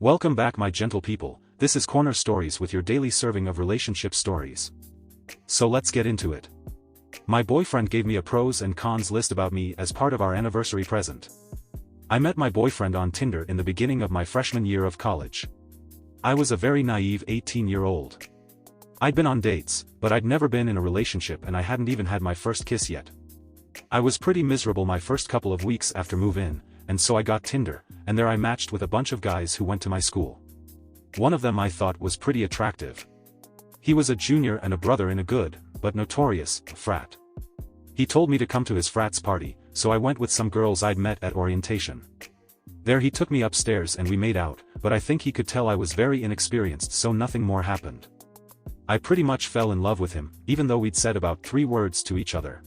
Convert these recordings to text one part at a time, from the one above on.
Welcome back, my gentle people. This is Corner Stories with your daily serving of relationship stories. So let's get into it. My boyfriend gave me a pros and cons list about me as part of our anniversary present. I met my boyfriend on Tinder in the beginning of my freshman year of college. I was a very naive 18-year-old. I'd been on dates, but I'd never been in a relationship and I hadn't even had my first kiss yet. I was pretty miserable my first couple of weeks after move-in, and so I got Tinder, and there I matched with a bunch of guys who went to my school. One of them I thought was pretty attractive. He was a junior and a brother in a good, but notorious, frat. He told me to come to his frat's party, so I went with some girls I'd met at orientation. There he took me upstairs and we made out, but I think he could tell I was very inexperienced, so nothing more happened. I pretty much fell in love with him, even though we'd said about 3 words to each other.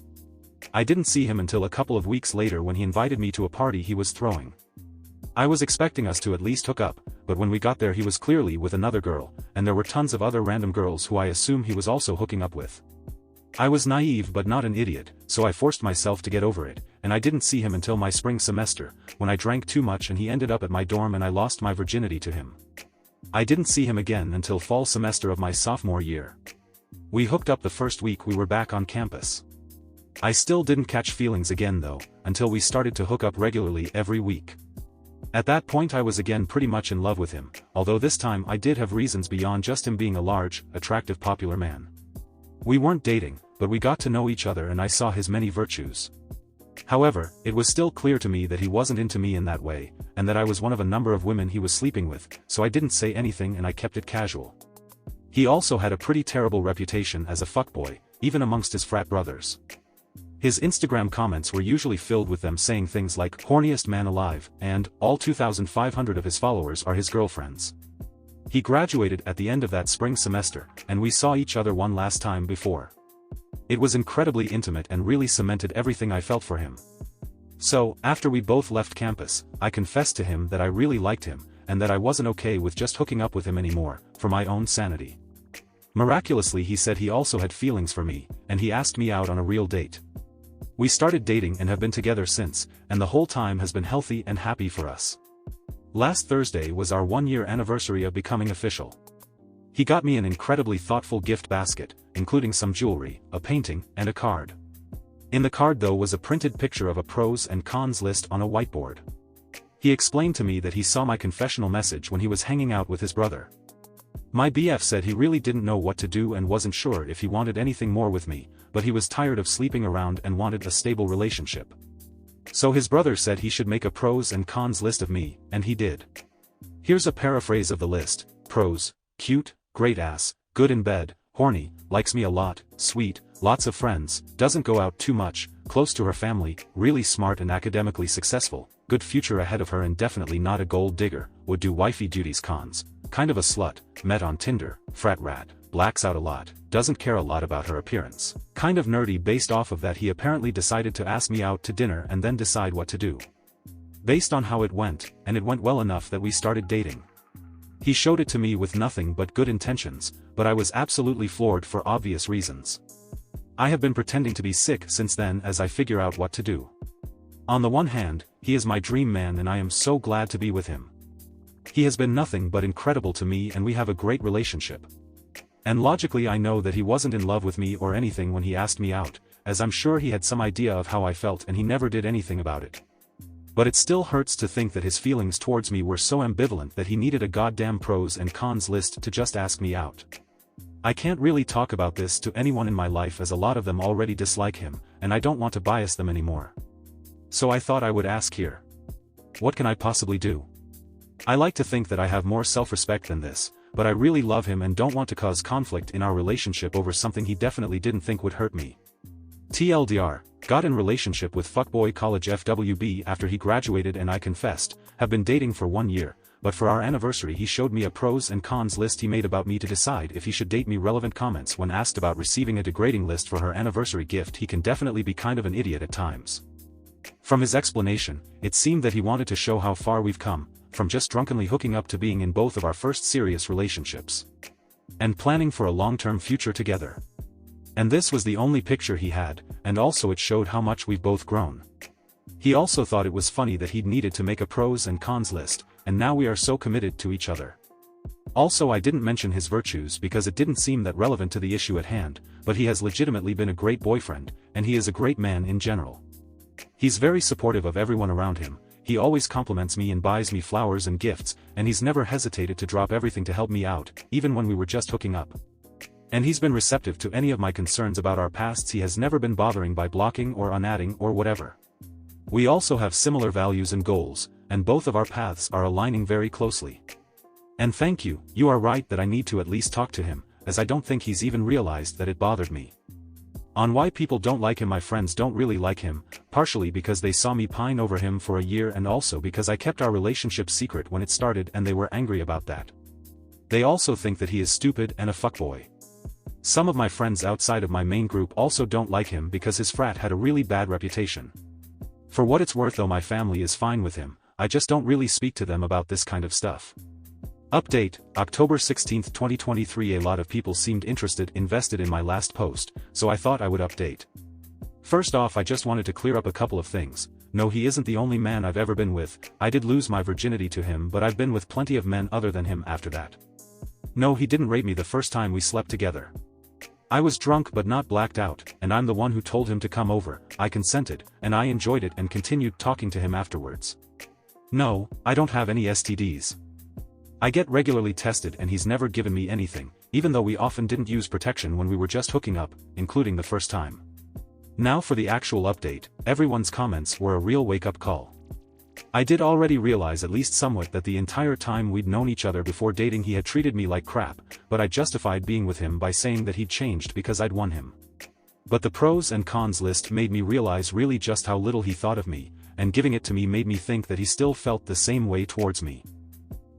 I didn't see him until a couple of weeks later when he invited me to a party he was throwing. I was expecting us to at least hook up, but when we got there he was clearly with another girl, and there were tons of other random girls who I assume he was also hooking up with. I was naive but not an idiot, so I forced myself to get over it, and I didn't see him until my spring semester, when I drank too much and he ended up at my dorm and I lost my virginity to him. I didn't see him again until fall semester of my sophomore year. We hooked up the first week we were back on campus. I still didn't catch feelings again though, until we started to hook up regularly every week. At that point I was again pretty much in love with him, although this time I did have reasons beyond just him being a large, attractive popular man. We weren't dating, but we got to know each other and I saw his many virtues. However, it was still clear to me that he wasn't into me in that way, and that I was one of a number of women he was sleeping with, so I didn't say anything and I kept it casual. He also had a pretty terrible reputation as a fuckboy, even amongst his frat brothers. His Instagram comments were usually filled with them saying things like "horniest man alive" and "all 2,500 of his followers are his girlfriends." He graduated at the end of that spring semester, and we saw each other one last time before. It was incredibly intimate and really cemented everything I felt for him. So, after we both left campus, I confessed to him that I really liked him, and that I wasn't okay with just hooking up with him anymore, for my own sanity. Miraculously he said he also had feelings for me, and he asked me out on a real date. We started dating and have been together since, and the whole time has been healthy and happy for us. Last Thursday was our 1-year anniversary of becoming official. He got me an incredibly thoughtful gift basket, including some jewelry, a painting, and a card. In the card though was a printed picture of a pros and cons list on a whiteboard. He explained to me that he saw my confessional message when he was hanging out with his brother. My BF said he really didn't know what to do and wasn't sure if he wanted anything more with me, but he was tired of sleeping around and wanted a stable relationship. So his brother said he should make a pros and cons list of me, and he did. Here's a paraphrase of the list: pros, cute, great ass, good in bed, horny, likes me a lot, sweet, lots of friends, doesn't go out too much, close to her family, really smart and academically successful, good future ahead of her and definitely not a gold digger, would do wifey duties. Cons: kind of a slut, met on Tinder, frat rat, blacks out a lot, doesn't care a lot about her appearance, kind of nerdy. Based off of that he apparently decided to ask me out to dinner and then decide what to do. Based on how it went, and it went well enough that we started dating. He showed it to me with nothing but good intentions, but I was absolutely floored for obvious reasons. I have been pretending to be sick since then as I figure out what to do. On the one hand, he is my dream man and I am so glad to be with him. He has been nothing but incredible to me and we have a great relationship. And logically I know that he wasn't in love with me or anything when he asked me out, as I'm sure he had some idea of how I felt and he never did anything about it. But it still hurts to think that his feelings towards me were so ambivalent that he needed a goddamn pros and cons list to just ask me out. I can't really talk about this to anyone in my life as a lot of them already dislike him, and I don't want to bias them anymore. So I thought I would ask here. What can I possibly do? I like to think that I have more self-respect than this, but I really love him and don't want to cause conflict in our relationship over something he definitely didn't think would hurt me. TLDR, got in relationship with fuckboy college FWB after he graduated and I confessed, have been dating for 1 year, but for our anniversary he showed me a pros and cons list he made about me to decide if he should date me. Relevant comments: when asked about receiving a degrading list for her anniversary gift, he can definitely be kind of an idiot at times. From his explanation, it seemed that he wanted to show how far we've come, from just drunkenly hooking up to being in both of our first serious relationships. And planning for a long-term future together. And this was the only picture he had, and also it showed how much we've both grown. He also thought it was funny that he'd needed to make a pros and cons list, and now we are so committed to each other. Also, I didn't mention his virtues because it didn't seem that relevant to the issue at hand, but he has legitimately been a great boyfriend, and he is a great man in general. He's very supportive of everyone around him, he always compliments me and buys me flowers and gifts, and he's never hesitated to drop everything to help me out, even when we were just hooking up. And he's been receptive to any of my concerns about our pasts. He has never been bothering by blocking or unadding or whatever. We also have similar values and goals, and both of our paths are aligning very closely. And thank you, you are right that I need to at least talk to him, as I don't think he's even realized that it bothered me. On why people don't like him: my friends don't really like him, partially because they saw me pine over him for a year and also because I kept our relationship secret when it started and they were angry about that. They also think that he is stupid and a fuckboy. Some of my friends outside of my main group also don't like him because his frat had a really bad reputation. For what it's worth though, my family is fine with him, I just don't really speak to them about this kind of stuff. Update, October 16, 2023. A lot of people seemed invested in my last post, so I thought I would update. First off, I just wanted to clear up a couple of things. No, he isn't the only man I've ever been with. I did lose my virginity to him, but I've been with plenty of men other than him after that. No, he didn't rape me the first time we slept together. I was drunk but not blacked out, and I'm the one who told him to come over. I consented, and I enjoyed it and continued talking to him afterwards. No, I don't have any STDs. I get regularly tested and he's never given me anything, even though we often didn't use protection when we were just hooking up, including the first time. Now for the actual update. Everyone's comments were a real wake-up call. I did already realize at least somewhat that the entire time we'd known each other before dating he had treated me like crap, but I justified being with him by saying that he'd changed because I'd won him. But the pros and cons list made me realize really just how little he thought of me, and giving it to me made me think that he still felt the same way towards me.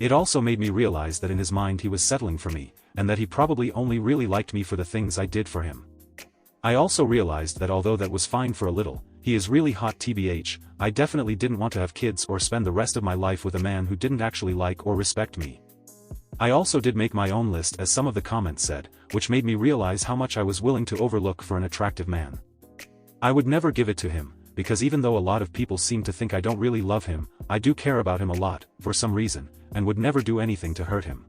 It also made me realize that in his mind he was settling for me, and that he probably only really liked me for the things I did for him. I also realized that although that was fine for a little, he is really hot tbh, I definitely didn't want to have kids or spend the rest of my life with a man who didn't actually like or respect me. I also did make my own list, as some of the comments said, which made me realize how much I was willing to overlook for an attractive man. I would never give it to him, because even though a lot of people seem to think I don't really love him, I do care about him a lot, for some reason, and would never do anything to hurt him.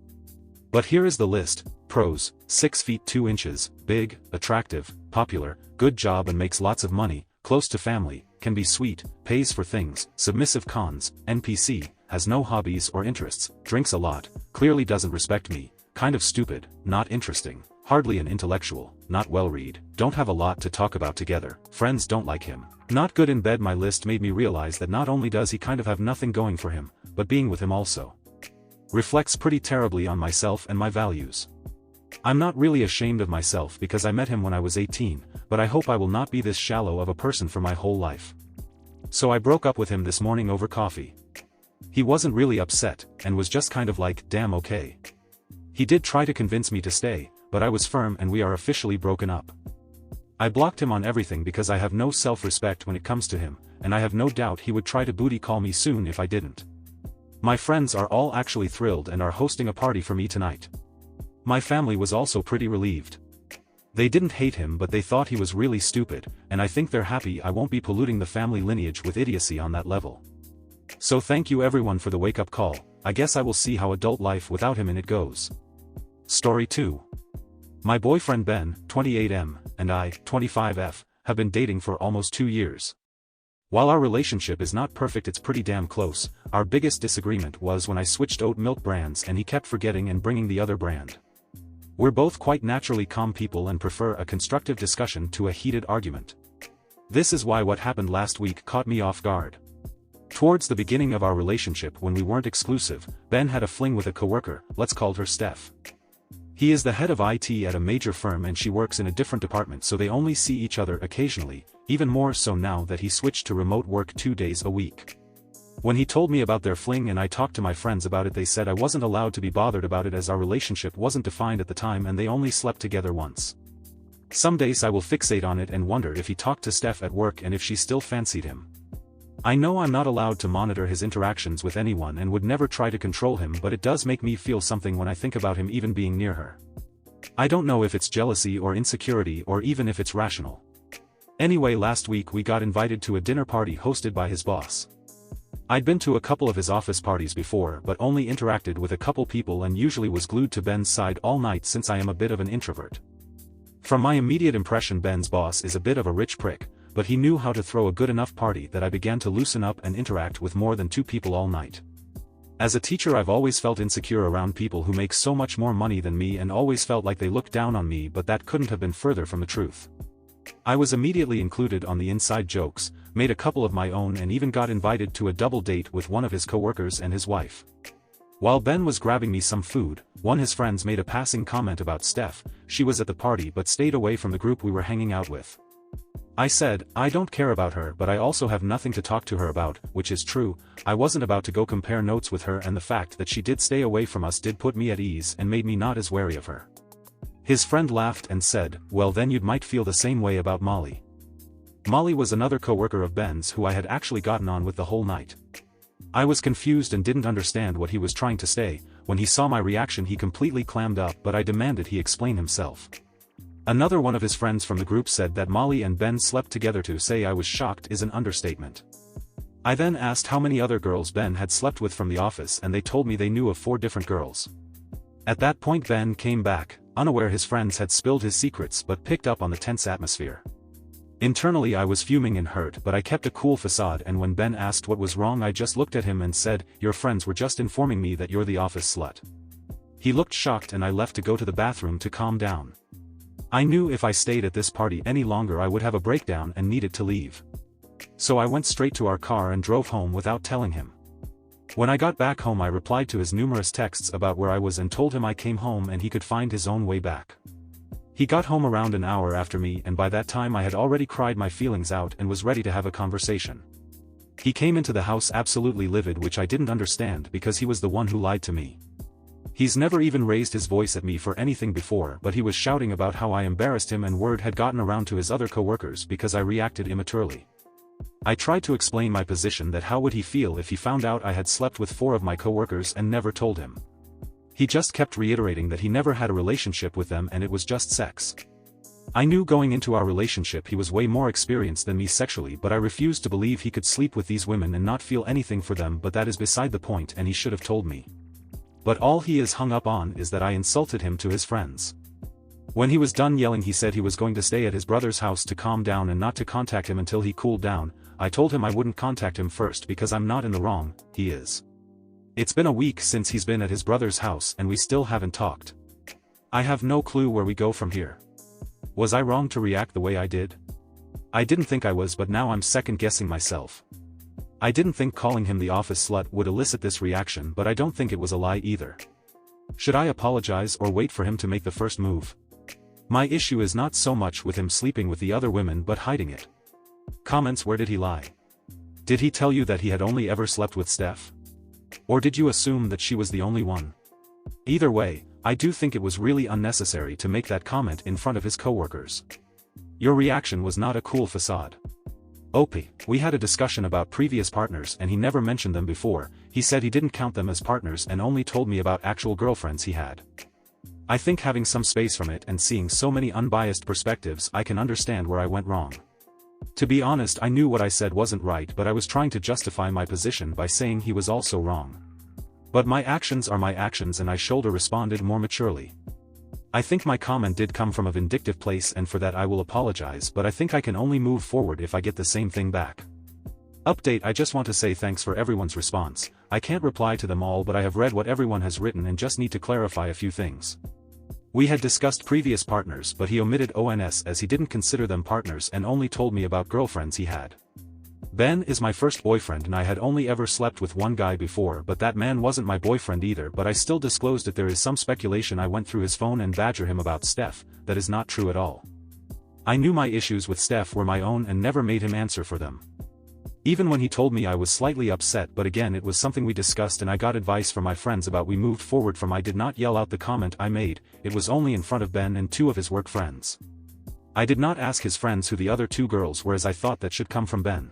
But here is the list. Pros: 6 feet 2 inches, big, attractive, popular, good job and makes lots of money, close to family, can be sweet, pays for things. Submissive. Cons: NPC, has no hobbies or interests, drinks a lot, clearly doesn't respect me, kind of stupid, not interesting, hardly an intellectual, not well-read, don't have a lot to talk about together, friends don't like him, not good in bed. My list made me realize that not only does he kind of have nothing going for him, but being with him also reflects pretty terribly on myself and my values. I'm not really ashamed of myself because I met him when I was 18, but I hope I will not be this shallow of a person for my whole life. So I broke up with him this morning over coffee. He wasn't really upset, and was just kind of like, damn, okay. He did try to convince me to stay, but I was firm and we are officially broken up. I blocked him on everything because I have no self-respect when it comes to him, and I have no doubt he would try to booty call me soon if I didn't. My friends are all actually thrilled and are hosting a party for me tonight. My family was also pretty relieved. They didn't hate him, but they thought he was really stupid, and I think they're happy I won't be polluting the family lineage with idiocy on that level. So thank you everyone for the wake-up call. I guess I will see how adult life without him in it goes. Story 2. My boyfriend Ben, 28M, and I, 25F, have been dating for almost 2 years. While our relationship is not perfect, it's pretty damn close. Our biggest disagreement was when I switched oat milk brands and he kept forgetting and bringing the other brand. We're both quite naturally calm people and prefer a constructive discussion to a heated argument. This is why what happened last week caught me off guard. Towards the beginning of our relationship, when we weren't exclusive, Ben had a fling with a coworker, let's call her Steph. He is the head of IT at a major firm and she works in a different department, so they only see each other occasionally, even more so now that he switched to remote work 2 days a week. When he told me about their fling and I talked to my friends about it, they said I wasn't allowed to be bothered about it as our relationship wasn't defined at the time and they only slept together once. Some days I will fixate on it and wonder if he talked to Steph at work and if she still fancied him. I know I'm not allowed to monitor his interactions with anyone and would never try to control him, but it does make me feel something when I think about him even being near her. I don't know if it's jealousy or insecurity or even if it's rational. Anyway, last week we got invited to a dinner party hosted by his boss. I'd been to a couple of his office parties before but only interacted with a couple people and usually was glued to Ben's side all night since I am a bit of an introvert. From my immediate impression, Ben's boss is a bit of a rich prick, but he knew how to throw a good enough party that I began to loosen up and interact with more than 2 people all night. As a teacher, I've always felt insecure around people who make so much more money than me and always felt like they looked down on me, but that couldn't have been further from the truth. I was immediately included on the inside jokes, made a couple of my own, and even got invited to a double date with one of his coworkers and his wife. While Ben was grabbing me some food, one of his friends made a passing comment about Steph. She was at the party but stayed away from the group we were hanging out with. I said, I don't care about her, but I also have nothing to talk to her about, which is true. I wasn't about to go compare notes with her, and the fact that she did stay away from us did put me at ease and made me not as wary of her. His friend laughed and said, well, then you might feel the same way about Molly. Molly was another coworker of Ben's who I had actually gotten on with the whole night. I was confused and didn't understand what he was trying to say. When he saw my reaction, he completely clammed up, but I demanded he explain himself. Another one of his friends from the group said that Molly and Ben slept together. To say I was shocked is an understatement. I then asked how many other girls Ben had slept with from the office, and they told me they knew of 4 different girls. At that point, Ben came back, unaware his friends had spilled his secrets but picked up on the tense atmosphere. Internally I was fuming and hurt, but I kept a cool facade, and when Ben asked what was wrong, I just looked at him and said, your friends were just informing me that you're the office slut. He looked shocked and I left to go to the bathroom to calm down. I knew if I stayed at this party any longer I would have a breakdown and needed to leave. So I went straight to our car and drove home without telling him. When I got back home, I replied to his numerous texts about where I was and told him I came home and he could find his own way back. He got home around an hour after me, and by that time I had already cried my feelings out and was ready to have a conversation. He came into the house absolutely livid, which I didn't understand because he was the one who lied to me. He's never even raised his voice at me for anything before, but he was shouting about how I embarrassed him, and word had gotten around to his other coworkers because I reacted immaturely. I tried to explain my position, that how would he feel if he found out I had slept with 4 of my coworkers and never told him. He just kept reiterating that he never had a relationship with them and it was just sex. I knew going into our relationship he was way more experienced than me sexually, but I refused to believe he could sleep with these women and not feel anything for them, but that is beside the point and he should have told me. But all he is hung up on is that I insulted him to his friends. When he was done yelling, he said he was going to stay at his brother's house to calm down and not to contact him until he cooled down. I told him I wouldn't contact him first because I'm not in the wrong, he is. It's been a week since he's been at his brother's house and we still haven't talked. I have no clue where we go from here. Was I wrong to react the way I did? I didn't think I was, but now I'm second-guessing myself. I didn't think calling him the office slut would elicit this reaction, but I don't think it was a lie either. Should I apologize or wait for him to make the first move? My issue is not so much with him sleeping with the other women but hiding it. Comments: where did he lie? Did he tell you that he had only ever slept with Steph? Or did you assume that she was the only one? Either way, I do think it was really unnecessary to make that comment in front of his coworkers. Your reaction was not a cool facade. OP, we had a discussion about previous partners and he never mentioned them before. He said he didn't count them as partners and only told me about actual girlfriends he had. I think having some space from it and seeing so many unbiased perspectives, I can understand where I went wrong. To be honest, I knew what I said wasn't right, but I was trying to justify my position by saying he was also wrong. But my actions are my actions, and I shoulder responded more maturely. I think my comment did come from a vindictive place, and for that I will apologize, but I think I can only move forward if I get the same thing back. Update: I just want to say thanks for everyone's response. I can't reply to them all, but I have read what everyone has written and just need to clarify a few things. We had discussed previous partners, but he omitted ONS as he didn't consider them partners and only told me about girlfriends he had. Ben is my first boyfriend and I had only ever slept with one guy before, but that man wasn't my boyfriend either, but I still disclosed it. There is some speculation I went through his phone and badger him about Steph. That is not true at all. I knew my issues with Steph were my own and never made him answer for them. Even when he told me, I was slightly upset, but again it was something we discussed and I got advice from my friends about. We moved forward from. I did not yell out the comment I made, it was only in front of Ben and 2 of his work friends. I did not ask his friends who the other 2 girls were, as I thought that should come from Ben.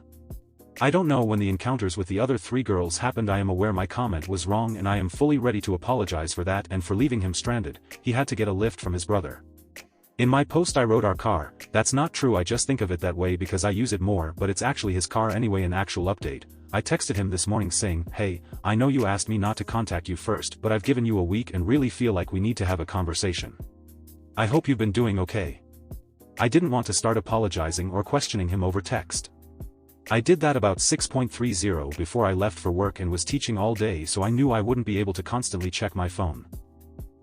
I don't know when the encounters with the other 3 girls happened. I am aware my comment was wrong and I am fully ready to apologize for that and for leaving him stranded. He had to get a lift from his brother. In my post I wrote our car. That's not true, I just think of it that way because I use it more, but it's actually his car anyway. An actual update: I texted him this morning saying, "Hey, I know you asked me not to contact you first, but I've given you a week and really feel like we need to have a conversation. I hope you've been doing okay." I didn't want to start apologizing or questioning him over text. I did that about 6:30 before I left for work and was teaching all day, so I knew I wouldn't be able to constantly check my phone.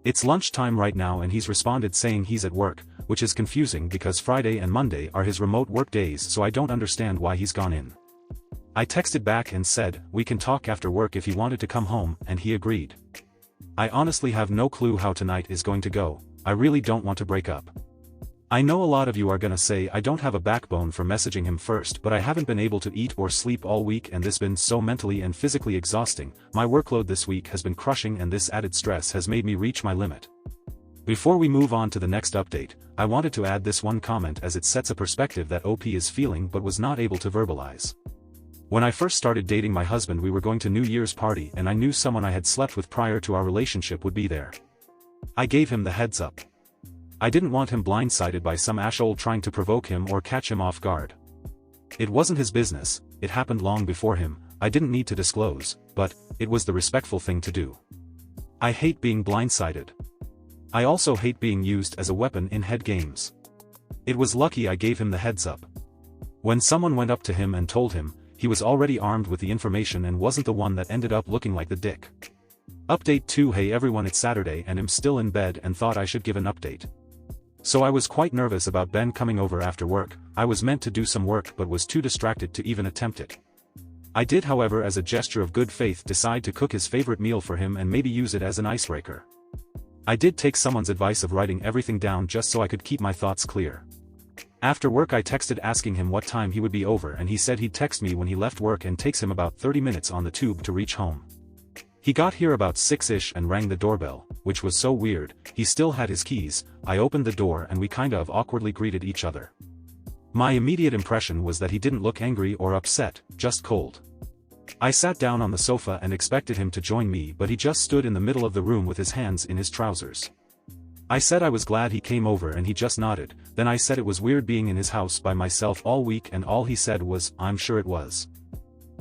It's lunchtime right now and he's responded saying he's at work, which is confusing because Friday and Monday are his remote work days, so I don't understand why he's gone in. I texted back and said, "We can talk after work if he wanted to come home," and he agreed. I honestly have no clue how tonight is going to go. I really don't want to break up. I know a lot of you are gonna say I don't have a backbone for messaging him first, but I haven't been able to eat or sleep all week and this has been so mentally and physically exhausting. My workload this week has been crushing and this added stress has made me reach my limit. Before we move on to the next update, I wanted to add this one comment as it sets a perspective that OP is feeling but was not able to verbalize. When I first started dating my husband, we were going to New Year's party and I knew someone I had slept with prior to our relationship would be there. I gave him the heads up. I didn't want him blindsided by some ashhole trying to provoke him or catch him off guard. It wasn't his business, it happened long before him, I didn't need to disclose, but it was the respectful thing to do. I hate being blindsided. I also hate being used as a weapon in head games. It was lucky I gave him the heads up. When someone went up to him and told him, he was already armed with the information and wasn't the one that ended up looking like the dick. Update 2. Hey everyone, it's Saturday and I'm still in bed and thought I should give an update. So I was quite nervous about Ben coming over after work. I was meant to do some work but was too distracted to even attempt it. I did, however, as a gesture of good faith, decide to cook his favorite meal for him and maybe use it as an icebreaker. I did take someone's advice of writing everything down just so I could keep my thoughts clear. After work I texted asking him what time he would be over and he said he'd text me when he left work and takes him about 30 minutes on the tube to reach home. He got here about 6ish and rang the doorbell, which was so weird. He still had his keys. I opened the door and we kind of awkwardly greeted each other. My immediate impression was that he didn't look angry or upset, just cold. I sat down on the sofa and expected him to join me, but he just stood in the middle of the room with his hands in his trousers. I said I was glad he came over and he just nodded. Then I said it was weird being in his house by myself all week and all he said was, "I'm sure it was."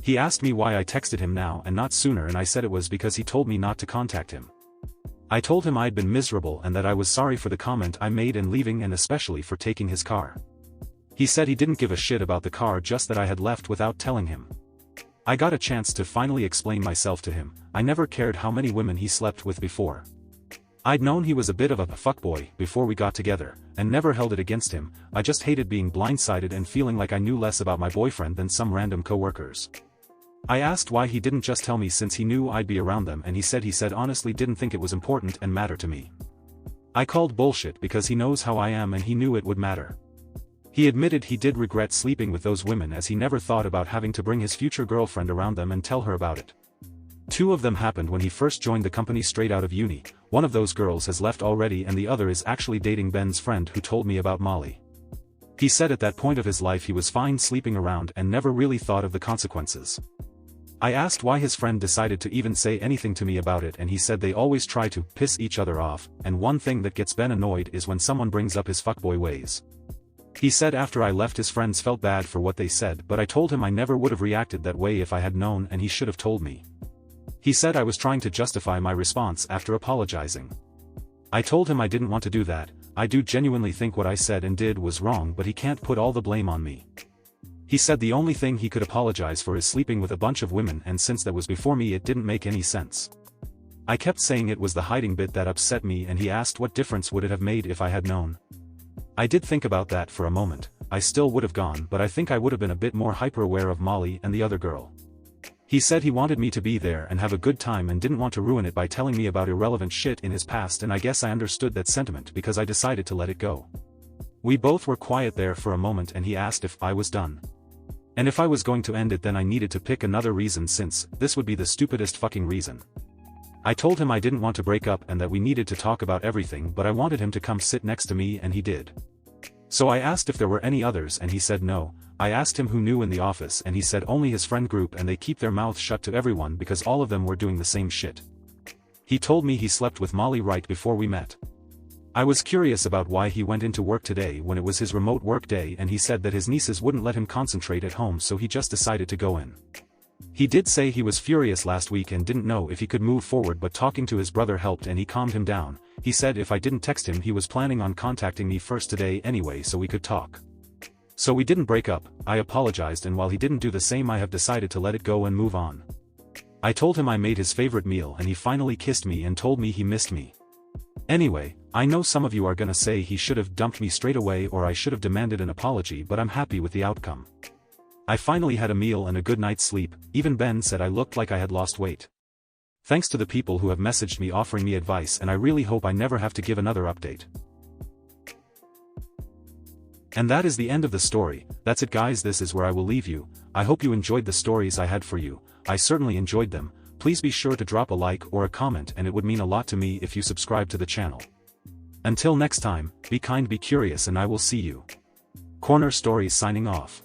He asked me why I texted him now and not sooner and I said it was because he told me not to contact him. I told him I'd been miserable and that I was sorry for the comment I made and leaving and especially for taking his car. He said he didn't give a shit about the car, just that I had left without telling him. I got a chance to finally explain myself to him. I never cared how many women he slept with before. I'd known he was a bit of a fuckboy before we got together, and never held it against him. I just hated being blindsided and feeling like I knew less about my boyfriend than some random coworkers. I asked why he didn't just tell me since he knew I'd be around them, and he said honestly didn't think it was important and matter to me. I called bullshit because he knows how I am and he knew it would matter. He admitted he did regret sleeping with those women as he never thought about having to bring his future girlfriend around them and tell her about it. 2 of them happened when he first joined the company straight out of uni. One of those girls has left already and the other is actually dating Ben's friend who told me about Molly. He said at that point of his life he was fine sleeping around and never really thought of the consequences. I asked why his friend decided to even say anything to me about it and he said they always try to piss each other off, and one thing that gets Ben annoyed is when someone brings up his fuckboy ways. He said after I left his friends felt bad for what they said, but I told him I never would have reacted that way if I had known and he should have told me. He said I was trying to justify my response after apologizing. I told him I didn't want to do that. I do genuinely think what I said and did was wrong, but he can't put all the blame on me. He said the only thing he could apologize for is sleeping with a bunch of women, and since that was before me it didn't make any sense. I kept saying it was the hiding bit that upset me and he asked what difference would it have made if I had known. I did think about that for a moment. I still would have gone, but I think I would have been a bit more hyper-aware of Molly and the other girl. He said he wanted me to be there and have a good time and didn't want to ruin it by telling me about irrelevant shit in his past, and I guess I understood that sentiment because I decided to let it go. We both were quiet there for a moment and he asked if I was done. And if I was going to end it then I needed to pick another reason, since this would be the stupidest fucking reason. I told him I didn't want to break up and that we needed to talk about everything, but I wanted him to come sit next to me and he did. So I asked if there were any others and he said no. I asked him who knew in the office and he said only his friend group, and they keep their mouths shut to everyone because all of them were doing the same shit. He told me he slept with Molly right before we met. I was curious about why he went into work today when it was his remote work day, and he said that his nieces wouldn't let him concentrate at home, so he just decided to go in. He did say he was furious last week and didn't know if he could move forward, but talking to his brother helped and he calmed him down. He said if I didn't text him he was planning on contacting me first today anyway so we could talk. So we didn't break up. I apologized, and while he didn't do the same I have decided to let it go and move on. I told him I made his favorite meal and he finally kissed me and told me he missed me. Anyway, I know some of you are gonna say he should have dumped me straight away or I should have demanded an apology, but I'm happy with the outcome. I finally had a meal and a good night's sleep. Even Ben said I looked like I had lost weight. Thanks to the people who have messaged me offering me advice, and I really hope I never have to give another update. And that is the end of the story. That's it guys, this is where I will leave you. I hope you enjoyed the stories I had for you. I certainly enjoyed them. Please be sure to drop a like or a comment, and it would mean a lot to me if you subscribe to the channel. Until next time, be kind, be curious, and I will see you. Corner Stories signing off.